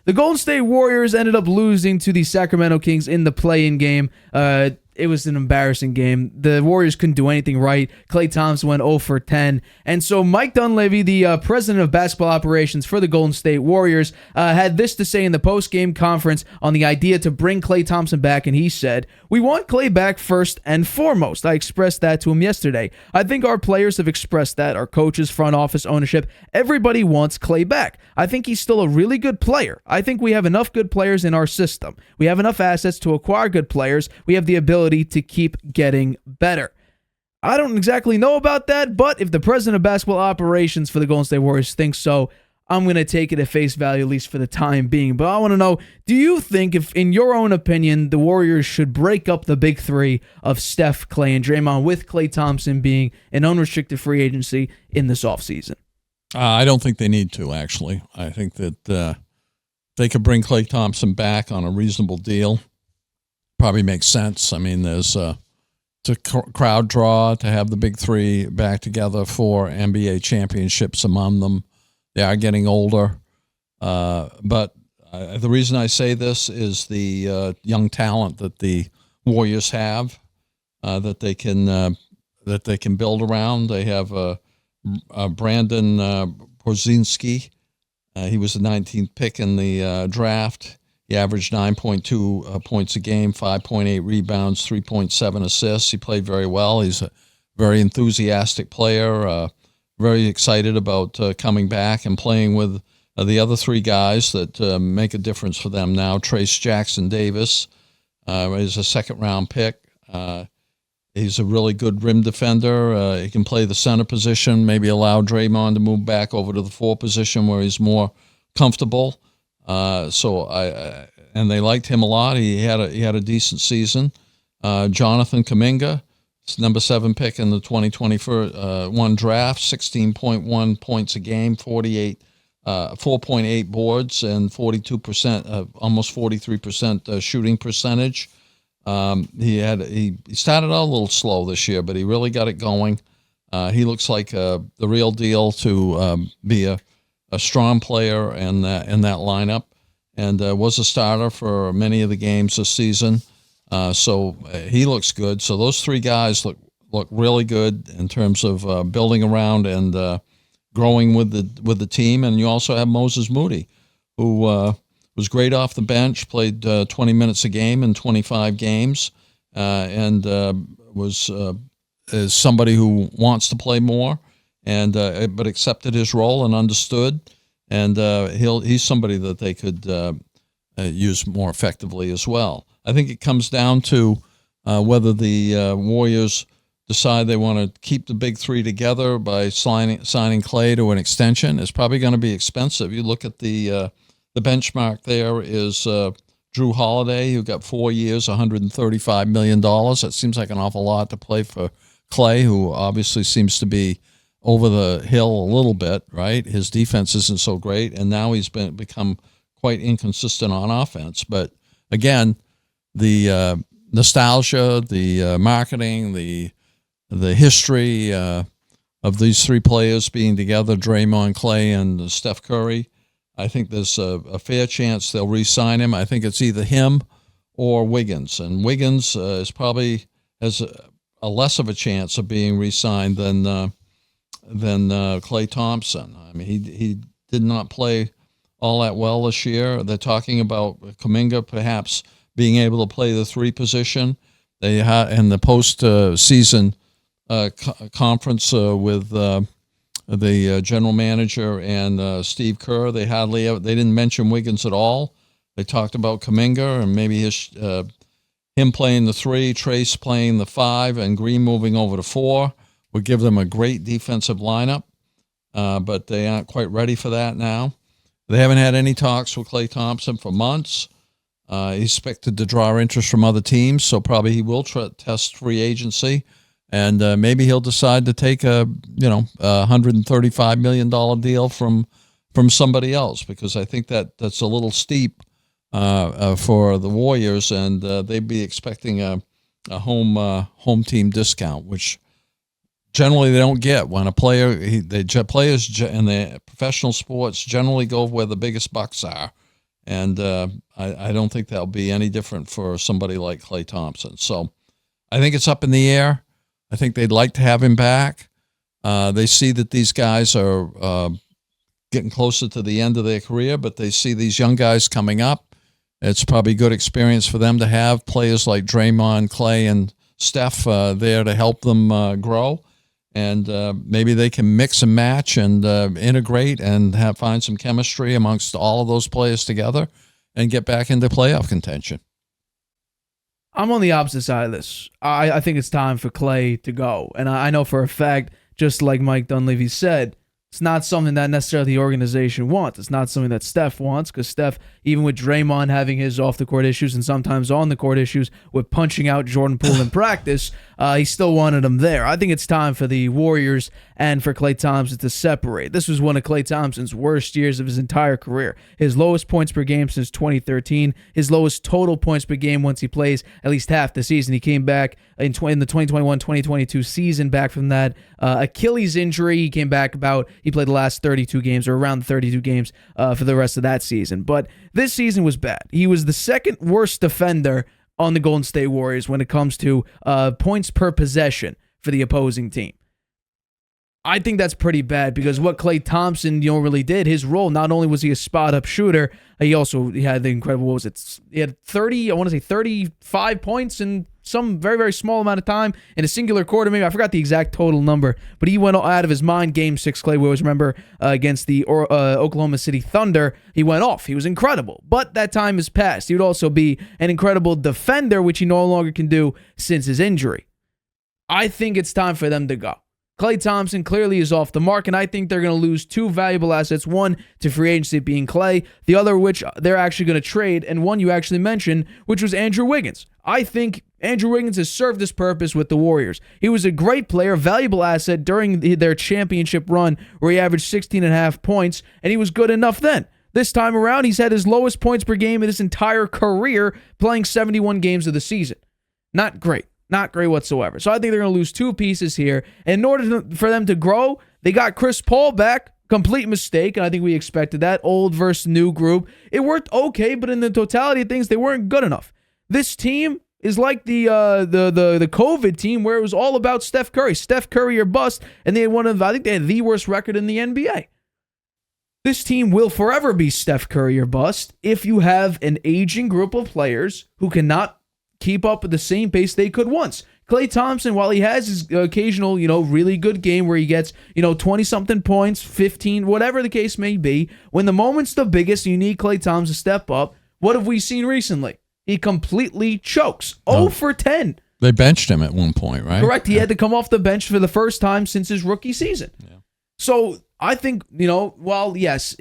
The Golden State Warriors ended up losing to the Sacramento Kings in the play-in game. It was an embarrassing game. The Warriors couldn't do anything right. Klay Thompson went 0 for 10. And so Mike Dunleavy, the president of basketball operations for the Golden State Warriors, had this to say in the post-game conference on the idea to bring Klay Thompson back, and he said, "We want Klay back first and foremost. I expressed that to him yesterday. I think our players have expressed that, our coaches, front office, ownership. Everybody wants Klay back. I think he's still a really good player. I think we have enough good players in our system. We have enough assets to acquire good players. We have the ability to keep getting better." I don't exactly know about that, but if the president of basketball operations for the Golden State Warriors thinks so, I'm going to take it at face value, at least for the time being. But I want to know, do you think, if in your own opinion, the Warriors should break up the big three of Steph, Klay, and Draymond, with Klay Thompson being an unrestricted free agency in this offseason? I don't think they need to, actually. I think that they could bring Klay Thompson back on a reasonable deal. Probably makes sense. I mean, there's it's a crowd draw to have the big three back together for NBA championships among them. They are getting older. But the reason I say this is the young talent that the Warriors have that they can build around. They have Brandon Porzingis. He was the 19th pick in the draft. He averaged 9.2 points a game, 5.8 rebounds, 3.7 assists. He played very well. He's a very enthusiastic player, very excited about coming back and playing with the other three guys that make a difference for them now. Trace Jackson-Davis is a second-round pick. He's a really good rim defender. He can play the center position, maybe allow Draymond to move back over to the 4 position where he's more comfortable. And they liked him a lot. He had a decent season. Jonathan Kuminga, number 7 pick in the 2021 draft, 16.1 points a game, 4.8 boards, and 42%, almost 43% shooting percentage. He started out a little slow this year, but he really got it going. He looks like the real deal to be a strong player in that lineup, and was a starter for many of the games this season. So he looks good. So those three guys look really good in terms of building around and growing with the team. And you also have Moses Moody, who was great off the bench, played 20 minutes a game in 25 games, and is somebody who wants to play more, and but accepted his role and understood. And he's somebody that they could use more effectively as well. I think it comes down to whether the Warriors decide they want to keep the big three together by signing Klay to an extension. It's probably going to be expensive. You look at the benchmark there is Drew Holiday, who got 4 years, $135 million. That seems like an awful lot to play for Klay, who obviously seems to be over the hill a little bit, right? His defense isn't so great, and now he's become quite inconsistent on offense. But again, the nostalgia, the marketing, the history of these three players being together, Draymond, Klay, and Steph Curry, I think there's a fair chance they'll re-sign him. I think it's either him or Wiggins, and Wiggins has a less of a chance of being re-signed than Klay Thompson. I mean, he did not play all that well this year. They're talking about Kuminga perhaps being able to play the 3 position. They had in the post-season conference with the general manager and Steve Kerr. They didn't mention Wiggins at all. They talked about Kuminga and maybe him playing the 3, Trace playing the 5, and Green moving over to 4 would give them a great defensive lineup. But they aren't quite ready for that now. They haven't had any talks with Klay Thompson for months. He's expected to draw interest from other teams, so probably he will test free agency, and maybe he'll decide to take a $135 million deal from somebody else, because I think that's a little steep for the Warriors, and they'd be expecting a home team discount, which generally they don't get when a player. Players in the professional sports generally go where the biggest bucks are. And I don't think that'll be any different for somebody like Klay Thompson. So I think it's up in the air. I think they'd like to have him back. They see that these guys are getting closer to the end of their career, but they see these young guys coming up. It's probably a good experience for them to have players like Draymond, Klay, and Steph there to help them grow. And maybe they can mix and match and integrate and find some chemistry amongst all of those players together and get back into playoff contention. I'm on the opposite side of this. I think it's time for Klay to go. And I know for a fact, just like Mike Dunleavy said, it's not something that necessarily the organization wants. It's not something that Steph wants, because Steph, even with Draymond having his off-the-court issues and sometimes on-the-court issues with punching out Jordan Poole in practice, he still wanted him there. I think it's time for the Warriors and for Klay Thompson to separate. This was one of Klay Thompson's worst years of his entire career. His lowest points per game since 2013, his lowest total points per game once he plays at least half the season. He came back in the 2021-2022 season back from that Achilles injury. He came back he played the last 32 games or around 32 games for the rest of that season. But this season was bad. He was the second worst defender on the Golden State Warriors when it comes to points per possession for the opposing team. I think that's pretty bad, because what Klay Thompson really did, his role, not only was he a spot-up shooter, he had the incredible, he had 35 points in some very, very small amount of time in a singular quarter. Maybe I forgot the exact total number, but he went out of his mind. Game 6, Klay, we always remember, against the Oklahoma City Thunder, he went off. He was incredible, but that time has passed. He would also be an incredible defender, which he no longer can do since his injury. I think it's time for them to go. Klay Thompson clearly is off the mark, and I think they're going to lose two valuable assets, one to free agency being Klay, the other which they're actually going to trade, and one you actually mentioned, which was Andrew Wiggins. I think Andrew Wiggins has served his purpose with the Warriors. He was a great player, valuable asset during their championship run where he averaged 16.5 points, and he was good enough then. This time around, he's had his lowest points per game in his entire career, playing 71 games of the season. Not great. Not great whatsoever. So I think they're going to lose two pieces here. And in order for them to grow, they got Chris Paul back. Complete mistake, and I think we expected that. Old versus new group. It worked okay, but in the totality of things, they weren't good enough. This team is like the COVID team, where it was all about Steph Curry. Steph Curry or bust, and they had I think they had the worst record in the NBA. This team will forever be Steph Curry or bust if you have an aging group of players who cannot keep up at the same pace they could once. Klay Thompson, while he has his occasional, really good game where he gets, 20-something points, 15, whatever the case may be, when the moment's the biggest, you need Klay Thompson to step up. What have we seen recently? He completely chokes. 0 for 10. They benched him at one point, right? Correct. He had to come off the bench for the first time since his rookie season. Yeah. So I think, while, yes,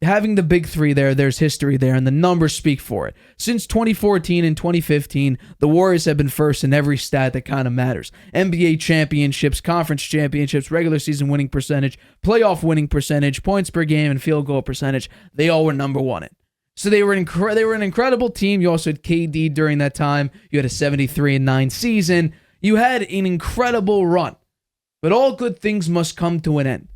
having the big three there's history there, and the numbers speak for it. Since 2014 and 2015, the Warriors have been first in every stat that kind of matters. NBA championships, conference championships, regular season winning percentage, playoff winning percentage, points per game, and field goal percentage. They all were number one in. So they were an incredible team. You also had KD during that time. You had a 73-9 season. You had an incredible run. But all good things must come to an end.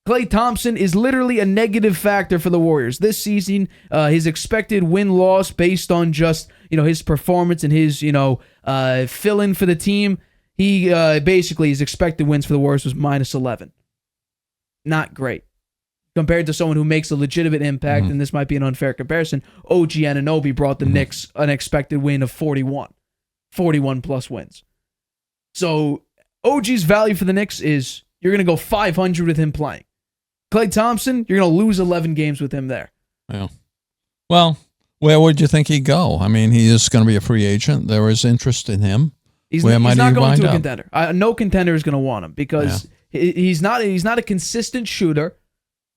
Klay Thompson is literally a negative factor for the Warriors. This season, his expected win-loss based on just, his performance and his, fill-in for the team, he basically, his expected wins for the Warriors was -11. Not great. Compared to someone who makes a legitimate impact, and this might be an unfair comparison, OG Anunoby brought the Knicks an expected win of 41. 41-plus wins. So OG's value for the Knicks is you're going to go 500 with him playing. Klay Thompson, you're going to lose 11 games with him there. Yeah. Well, where would you think he'd go? I mean, he is going to be a free agent. There is interest in him. He's not going to a contender. No contender is going to want him because he's not a consistent shooter.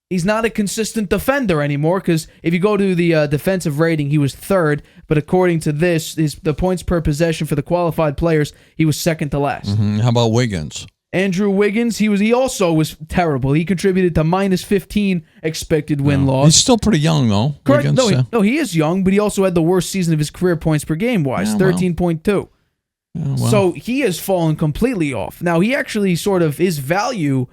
He's not a consistent defender anymore, because if you go to the defensive rating, he was third, but according to this, the points per possession for the qualified players, he was second to last. Mm-hmm. How about Wiggins? Andrew Wiggins, he also was terrible. He contributed to -15 expected win-loss. He's still pretty young, though. Correct. Wiggins, no, he is young, but he also had the worst season of his career points per game-wise, 13.2. So he has fallen completely off. Now, he actually his value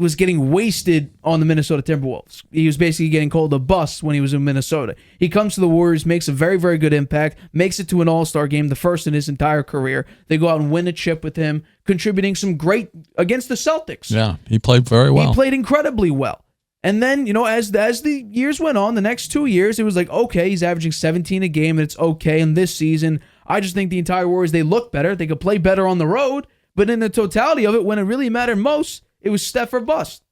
was getting wasted on the Minnesota Timberwolves. He was basically getting called a bust when he was in Minnesota. He comes to the Warriors, makes a very, very good impact, makes it to an all-star game, the first in his entire career. They go out and win a chip with him, contributing some great against the Celtics. Yeah, he played very well. He played incredibly well. And then, as the years went on, the next 2 years, it was like, okay, he's averaging 17 a game, and it's okay. And this season, I just think the entire Warriors, they look better. They could play better on the road. But in the totality of it, when it really mattered most, it was Steph or bust.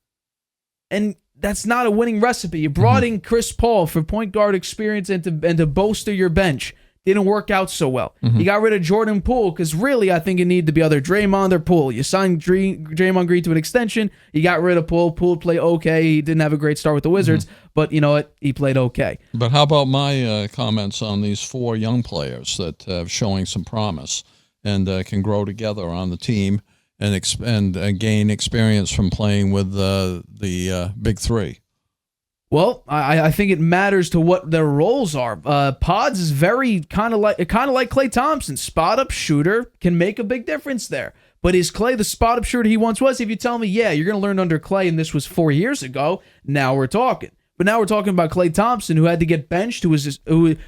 And that's not a winning recipe. You brought in Chris Paul for point guard experience and to bolster your bench. Didn't work out so well. You got rid of Jordan Poole because really I think it needed to be either Draymond or Poole. You signed Draymond Green to an extension. You got rid of Poole. Poole played okay. He didn't have a great start with the Wizards, but you know what? He played okay. But how about my comments on these 4 young players that are showing some promise and can grow together on the team and gain experience from playing with the big 3? Well, I think it matters to what their roles are. Pods is very kind of like Klay Thompson, spot up shooter, can make a big difference there. But is Klay the spot up shooter he once was? If you tell me, yeah, you're going to learn under Klay, and this was 4 years ago, now we're talking. But now we're talking about Klay Thompson, who had to get benched, who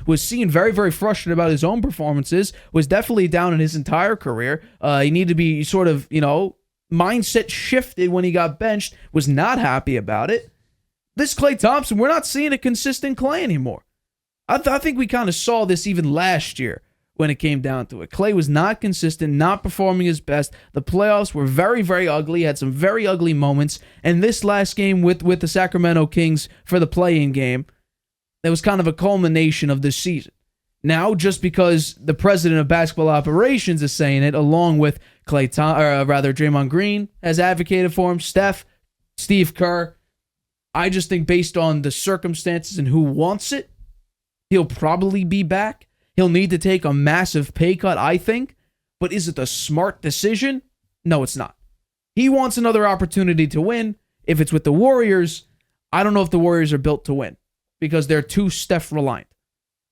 was seen very, very frustrated about his own performances, was definitely down in his entire career. He needed to be sort of, mindset shifted when he got benched, was not happy about it. This Klay Thompson, we're not seeing a consistent Klay anymore. I think we kind of saw this even last year when it came down to it. Klay was not consistent, not performing his best. The playoffs were very, very ugly, had some very ugly moments. And this last game with the Sacramento Kings for the play-in game, that was kind of a culmination of this season. Now, just because the president of basketball operations is saying it, along with Draymond Green has advocated for him, Steve Kerr, I just think based on the circumstances and who wants it, he'll probably be back. He'll need to take a massive pay cut, I think. But is it the smart decision? No, it's not. He wants another opportunity to win. If it's with the Warriors, I don't know if the Warriors are built to win because they're too Steph reliant,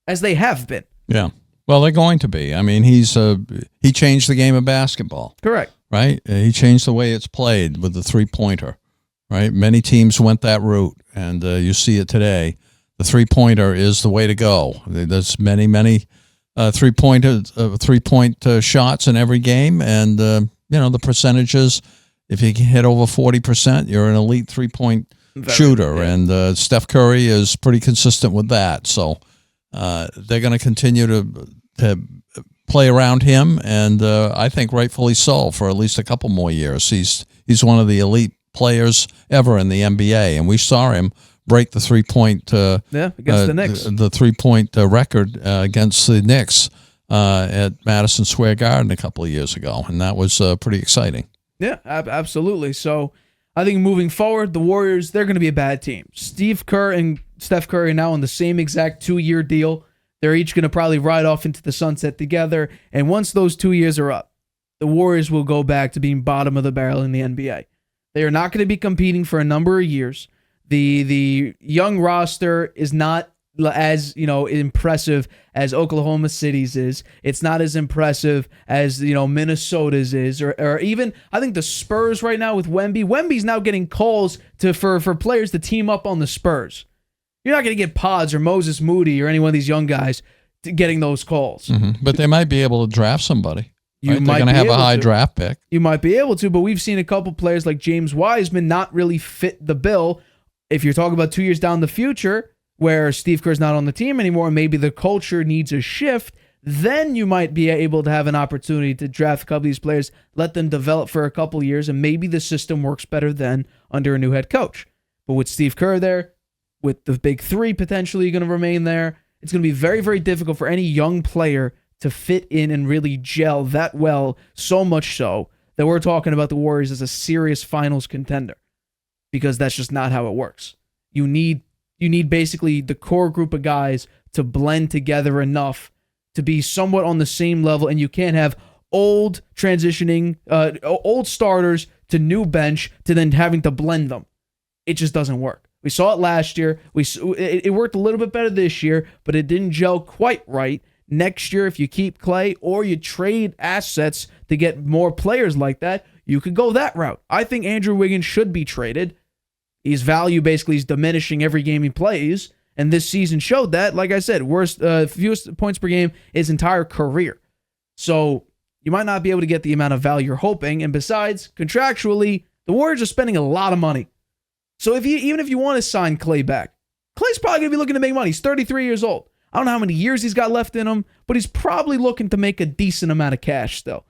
as they have been. Yeah. Well, they're going to be. I mean, he changed the game of basketball. Correct. Right? He changed the way it's played with the three-pointer. Right, many teams went that route, and you see it today. The three-pointer is the way to go. There's many three-point shots in every game, and the percentages. If you can hit over 40%, you're an elite three-point shooter, yeah. And Steph Curry is pretty consistent with that. So they're going to continue to play around him, and I think rightfully so for at least a couple more years. He's one of the elite players ever in the NBA, and we saw him break the three-point against the Knicks. The three-point record against the Knicks at Madison Square Garden a couple of years ago, and that was pretty exciting. Yeah, absolutely. So I think moving forward, the Warriors, they're going to be a bad team. Steve Kerr and Steph Curry are now on the same exact 2-year deal. They're each going to probably ride off into the sunset together, and once those 2 years are up, the Warriors will go back to being bottom of the barrel in the NBA. They are not going to be competing for a number of years. The young roster is not as impressive as Oklahoma City's is. It's not as impressive as Minnesota's is, or even I think the Spurs right now with Wemby. Wemby's now getting calls for players to team up on the Spurs. You're not going to get Pods or Moses Moody or any one of these young guys getting those calls. Mm-hmm. But they might be able to draft somebody. They're going to have a high draft pick. You might be able to, but we've seen a couple players like James Wiseman not really fit the bill. If you're talking about 2 years down the future, where Steve Kerr's not on the team anymore, and maybe the culture needs a shift, then you might be able to have an opportunity to draft a couple of these players, let them develop for a couple of years, and maybe the system works better then under a new head coach. But with Steve Kerr there, with the big 3 potentially going to remain there, it's going to be very, very difficult for any young player to fit in and really gel that well, so much so that we're talking about the Warriors as a serious finals contender, because that's just not how it works. You need basically the core group of guys to blend together enough to be somewhat on the same level, and you can't have old starters to new bench to then having to blend them. It just doesn't work. We saw it last year. It worked a little bit better this year, but it didn't gel quite right. Next year, if you keep Klay or you trade assets to get more players like that, you could go that route. I think Andrew Wiggins should be traded. His value basically is diminishing every game he plays, and this season showed that. Like I said, fewest points per game his entire career. So you might not be able to get the amount of value you're hoping, and besides, contractually, the Warriors are spending a lot of money. So even if you want to sign Klay back, Klay's probably going to be looking to make money. He's 33 years old. I don't know how many years he's got left in him, but he's probably looking to make a decent amount of cash still.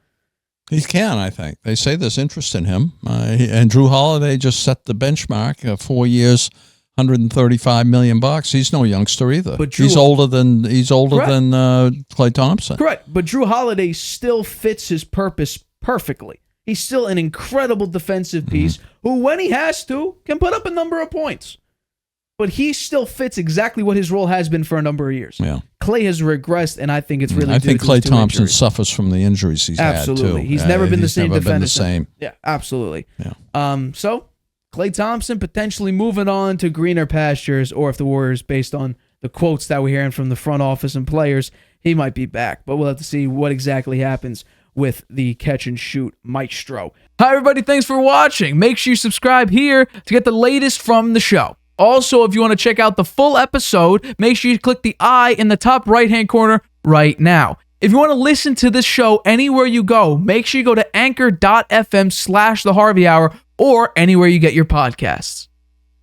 He can, I think. They say there's interest in him. And Drew Holiday just set the benchmark, 4 years, $135 million. He's no youngster either. But he's older than Klay Thompson. Correct. But Drew Holiday still fits his purpose perfectly. He's still an incredible defensive piece who, when he has to, can put up a number of points. But he still fits exactly what his role has been for a number of years. Yeah. Klay has regressed, and I think it's really I think Klay Thompson suffers from the injuries he's had, too. Absolutely. He's never been the same defender. Been the same. Yeah, absolutely. Yeah. So, Klay Thompson potentially moving on to greener pastures, or if the Warriors, based on the quotes that we're hearing from the front office and players, he might be back. But we'll have to see what exactly happens with the catch-and-shoot maestro. Hi, everybody. Thanks for watching. Make sure you subscribe here to get the latest from the show. Also, if you want to check out the full episode, make sure you click the I in the top right-hand corner right now. If you want to listen to this show anywhere you go, make sure you go to anchor.fm/The Harvey Hour or anywhere you get your podcasts.